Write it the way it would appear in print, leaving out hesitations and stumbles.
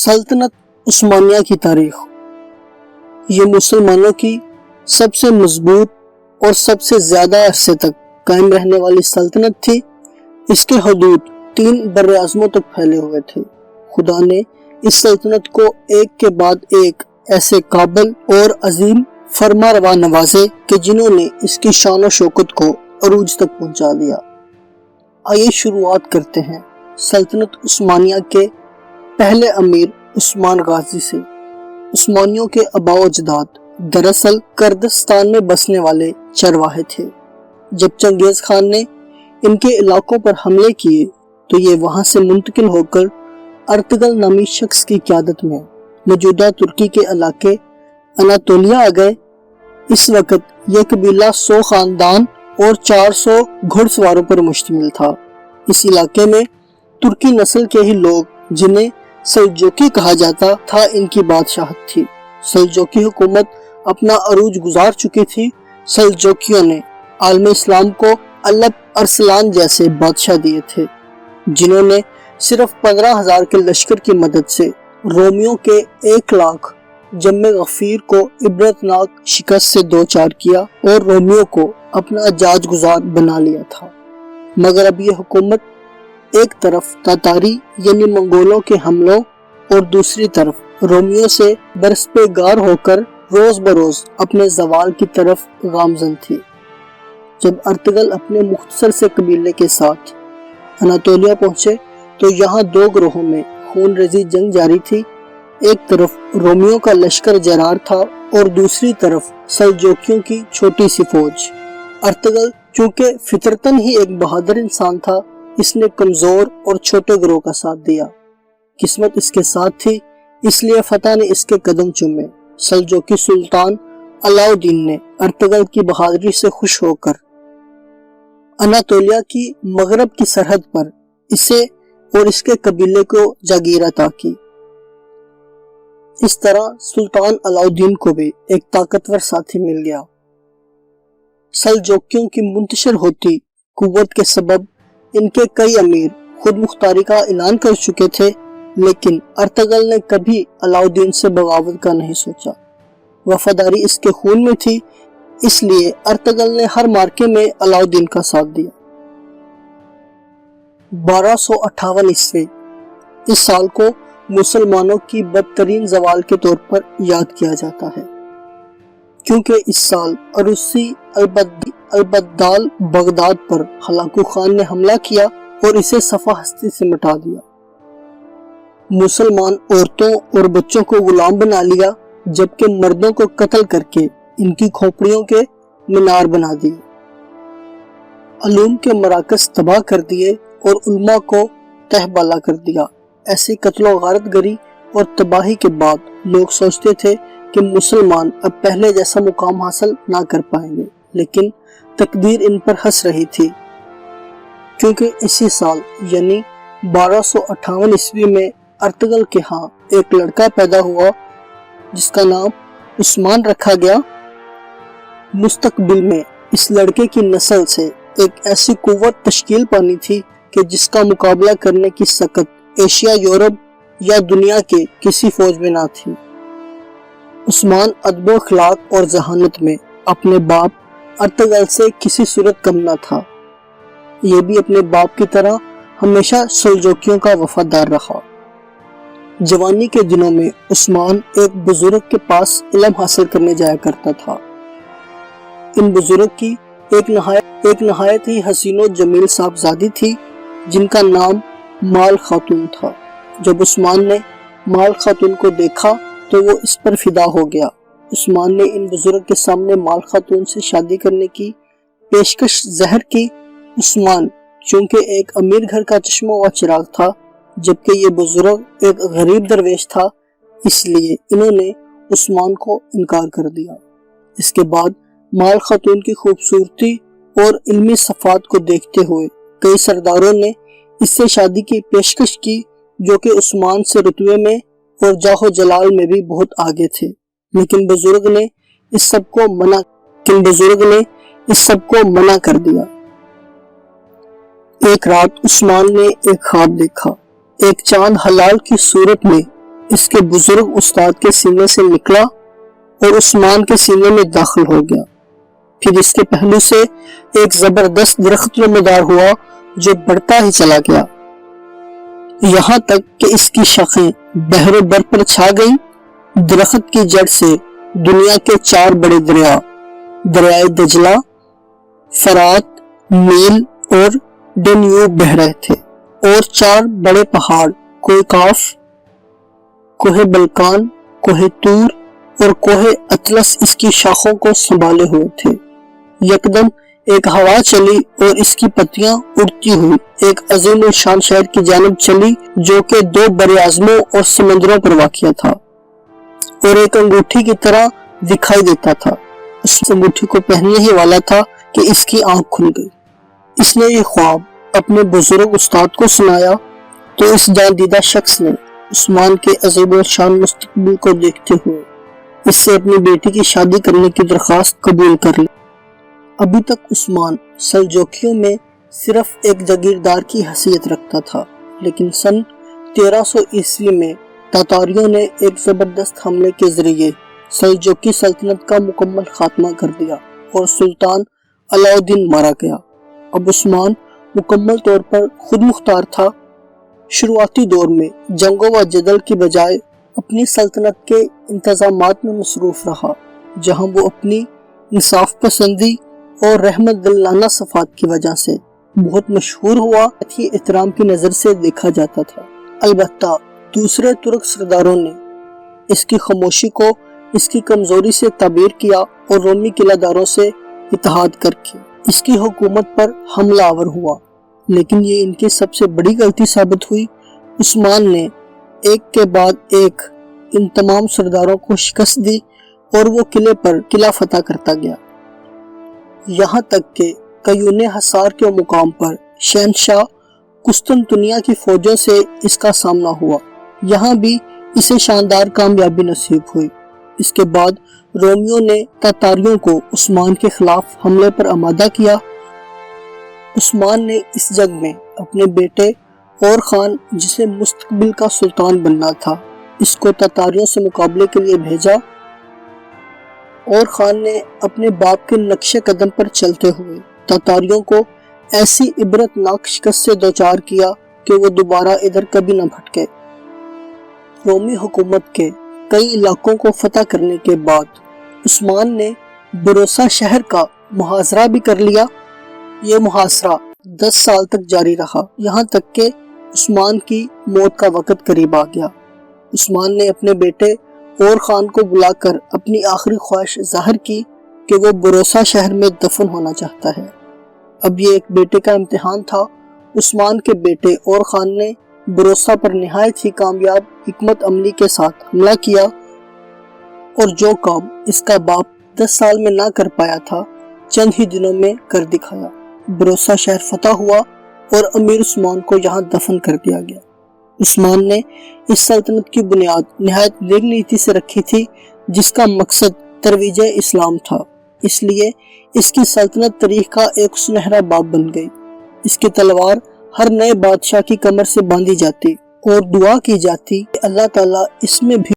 सल्तनत उस्मानिया की तारीख। ये मुसलमानों की सबसे मजबूत और सबसे ज्यादा अरसे तक कायम रहने वाली सल्तनत थी। इसके हदूद 3 बर्र-ए-आज़मों तक फैले हुए थे। खुदा ने इस सल्तनत को एक के बाद एक ऐसे काबिल और अजीम फरमारवा नवाजे कि जिन्होंने इसकी शान और शौकत को अरूज तक पहुंचा दिया। आइए शुरुआत करते हैं सल्तनत उस्मानिया के पहले अमीर उस्मान गाजी से। उस्मानियों के आबाओ अजदाद दरअसल कुर्दिस्तान में बसने वाले चरवाहे थे। जब चंगेज खान ने इनके इलाकों पर हमले किए तो ये वहां से मुंतकिल होकर अर्तगल नामी शख्स की क़यादत में मौजूदा तुर्की के इलाके अनातोलिया आ गए। इस वक्त यह कबीला 100 खानदान और 400 घुड़सवारों पर मुश्तमिल था। इस इलाके में तुर्की नस्ल के ही लोग, जिन्हें सल्जोकी कहा जाता था, इनकी बादशाहत थी। सल्जोकी हुकूमत अपना अरूज गुजार चुकी थी। सल्जोकियों ने आलम इस्लाम को अलब अरसलान जैसे बादशाह दिए थे, जिन्होंने सिर्फ 15,000 के लश्कर की मदद से रोमियों के 1 लाख जम्मे गफीर को इबरतनाक शिकस्त से दो चार किया और रोमियों को अपना अजाज गुजार बना लिया था। मगर अब यह हुकूमत एक तरफ तातारी यानी मंगोलों के हमलों और दूसरी तरफ रोमियों से बरसपेगार होकर रोज बरोज अपने जवाल की तरफ गामजन थी। जब अर्तगल अपने मुख्तसर से कबीले के साथ अनातोलिया पहुंचे तो यहाँ 2 ग्रोहों में खून रेजी जंग जारी थी। एक तरफ रोमियों का लश्कर जरार था और दूसरी तरफ सल्जोकियों की छोटी सी फौज। अर्तगल चूंकि फितरतन ही एक बहादुर इंसान था, इसने कमजोर और छोटे ग्रोह का साथ दिया। किस्मत इसके साथ थी, इसलिए फतह ने इसके कदम चूमे। सल्जोकी सुल्तान अलाउद्दीन ने अर्तगल की बहादुरी से खुश होकर अनातोलिया की मगरब की सरहद पर इसे और इसके कबीले को जागीर अता की। इस तरह सुल्तान अलाउद्दीन को भी एक ताकतवर साथी मिल गया। सल्जोकियों की मुंतशिर होती कुव्वत के सबब इनके कई अमीर खुद मुख्तारी का ऐलान कर चुके थे, लेकिन अर्तगल ने कभी अलाउद्दीन से बगावत का नहीं सोचा। वफादारी इसके खून में थी, इसलिए अर्तगल ने हर मार्के में अलाउद्दीन का साथ दिया। 1258 ईस्वी, इस साल को मुसलमानों की बदतरीन जवाल के तौर पर याद किया जाता है, क्योंकि इस साल अरूसी अलबद्दाल बगदाद पर हलाकू खान ने हमला किया और इसे सफा हस्ती से मिटा दिया। मुसलमान औरतों और बच्चों को गुलाम बना लिया, जबकि मर्दों को कत्ल करके इनकी खोपड़ियों के मीनार बना दिए। अलूम के मराकज तबाह कर दिए और उल्मा को तहबाला कर दिया। ऐसी कत्लो गारत गरी और तबाही के बाद लोग सोचते थे कि मुसलमान अब पहले जैसा मुकाम हासिल ना कर पाएंगे, लेकिन तकदीर इन पर हंस रही थी, क्योंकि इसी साल यानी 1258 ईस्वी में अर्तगल के यहाँ एक लड़का पैदा हुआ जिसका नाम उस्मान रखा गया। मुस्तकबिल में इस लड़के की नस्ल से एक ऐसी कुव्वत तश्कील पानी थी कि जिसका मुकाबला करने की सकत एशिया, यूरोप या दुनिया के किसी फौज में ना थी। उस्मान अदब अखलाक और जहानत में अपने बाप अर्तगल से किसी सूरत कम ना था। यह भी अपने बाप की तरह हमेशा सल्जोकियों का वफादार रहा। जवानी के दिनों में उस्मान एक बुजुर्ग के पास इल्म हासिल करने जाया करता था। इन बुजुर्ग की एक नहायत ही हसीनो जमील साहबजादी थी, जिनका नाम माल खातून था। जब उस्मान ने माल खातून को देखा तो वो इस पर फिदा हो गया। उस्मान ने इन बुजुर्ग के सामने माल खातून से शादी करने की पेशकश ज़हर की। उस्मान चूंकि एक अमीर घर का चश्मा व चिराग था, जबकि ये बुजुर्ग एक गरीब दरवेश था, इसलिए इन्होंने उस्मान को इनकार कर दिया। इसके बाद माल खातून की खूबसूरती और इल्मी सफात को देखते हुए कई सरदारों ने इससे शादी की पेशकश की, जो कि उस्मान से रुतबे में और जाहो जलाल में भी बहुत आगे थे। लेकिन बुजुर्ग ने इस सब को मना कर दिया। एक रात उस्मान ने एक ख्वाब देखा। एक चांद हलाल की सूरत में اس کے بزرگ استاد کے سینے سے نکلا اور عثمان کے سینے میں داخل ہو گیا۔ پھر اس کے پہلو سے ایک زبردست درخت نمودار ہوا جو بڑھتا ہی چلا گیا، یہاں تک کہ اس کی شاخیں بحر و بر پر چھا گئیں۔ درخت کی جڑ سے دنیا کے 4 بڑے دریا، دریائے دجلہ، فرات، نیل اور ڈینیوب بہہ رہے تھے، اور 4 بڑے پہاڑ، کوہ کاف، کوہ بلکان، کوہ طور اور کوہ اطلس اس کی شاخوں کو سنبھالے ہوئے تھے۔ یکدم ایک ہوا چلی اور اس کی پتیاں اڑتی ہوئی ایک عظیم الشان شہر کی جانب چلی جو کہ 2 براعظموں اور سمندروں پر واقع تھا اور ایک انگوٹھی کی طرح دکھائی دیتا تھا۔ اس انگوٹھی کو پہننے ہی والا تھا کہ اس کی آنکھ کھل گئی۔ اس نے یہ خواب اپنے بزرگ استاد کو سنایا تو اس جان دیدہ شخص نے عثمان کے عظیم الشان مستقبل کو دیکھتے ہوئے اس سے اپنی بیٹی کی شادی کرنے کی درخواست قبول کر لی۔ ابھی تک عثمان سلجوکیوں میں صرف ایک جاگیردار کی حیثیت رکھتا تھا، لیکن سن 1300 عیسوی میں تاتاریوں نے ایک زبردست حملے کے ذریعے سلجوکی سلطنت کا مکمل خاتمہ کر دیا اور سلطان علاء الدین مارا گیا۔ اب عثمان مکمل طور پر خود مختار تھا۔ شروعاتی دور میں جنگوں و جدل کی بجائے اپنی سلطنت کے انتظامات میں مصروف رہا، جہاں وہ اپنی انصاف پسندی اور رحمت دلانہ صفات کی وجہ سے بہت مشہور ہوا، احترام کی نظر سے دیکھا جاتا تھا۔ البتہ دوسرے ترک سرداروں نے اس کی خاموشی کو اس کی کمزوری سے تعبیر کیا اور رومی قلعہ داروں سے اتحاد کر کے اس کی حکومت پر حملہ آور ہوا، لیکن یہ ان کی سب سے بڑی غلطی ثابت ہوئی۔ عثمان نے ایک کے بعد ایک ان تمام سرداروں کو شکست دی اور وہ قلعے پر قلعہ فتح کرتا گیا، یہاں تک کہ قیون حصار کے مقام پر شہنشاہ قسطنطنیہ کی فوجوں سے اس کا سامنا ہوا، یہاں بھی اسے شاندار کامیابی نصیب ہوئی۔ اس کے بعد رومیوں نے تاتاریوں کو عثمان کے خلاف حملے پر آمادہ کیا۔ عثمان نے اس جنگ میں اپنے بیٹے اور خان، جسے مستقبل کا سلطان بننا تھا، اس کو تاتاریوں سے مقابلے کے لیے بھیجا، اور خان نے اپنے باپ کے نقش قدم پر چلتے ہوئے تاتاریوں کو ایسی عبرتناک شکست سے دوچار کیا کہ وہ دوبارہ ادھر کبھی نہ بھٹکے۔ رومی حکومت کے کئی علاقوں کو فتح کرنے کے بعد عثمان نے بروسا شہر کا محاصرہ بھی کر لیا۔ یہ محاصرہ 10 سال تک جاری رہا، یہاں تک کہ عثمان کی موت کا وقت قریب آ گیا۔ عثمان نے اپنے بیٹے اور خان کو بلا کر اپنی آخری خواہش ظاہر کی کہ وہ بروسا شہر میں دفن ہونا چاہتا ہے۔ اب یہ ایک بیٹے کا امتحان تھا۔ عثمان کے بیٹے اور خان نے بروسا پر نہایت ہی کامیاب حکمت عملی کے ساتھ حملہ کیا، اور جو کام اس کا باپ 10 سال میں نہ کر پایا تھا، چند ہی دنوں میں کر دکھایا۔ بروسا شہر فتح ہوا اور امیر عثمان کو یہاں دفن کر دیا گیا۔ عثمان نے اس سلطنت کی بنیاد نہایت نیک نیتی سے رکھی تھی، جس کا مقصد ترویج اسلام تھا، اس لیے اس کی سلطنت تاریخ کا ایک سنہرا باب بن گئی۔ اس کی تلوار ہر نئے بادشاہ کی کمر سے باندھی جاتی اور دعا کی جاتی کہ اللہ تعالیٰ اس میں بھی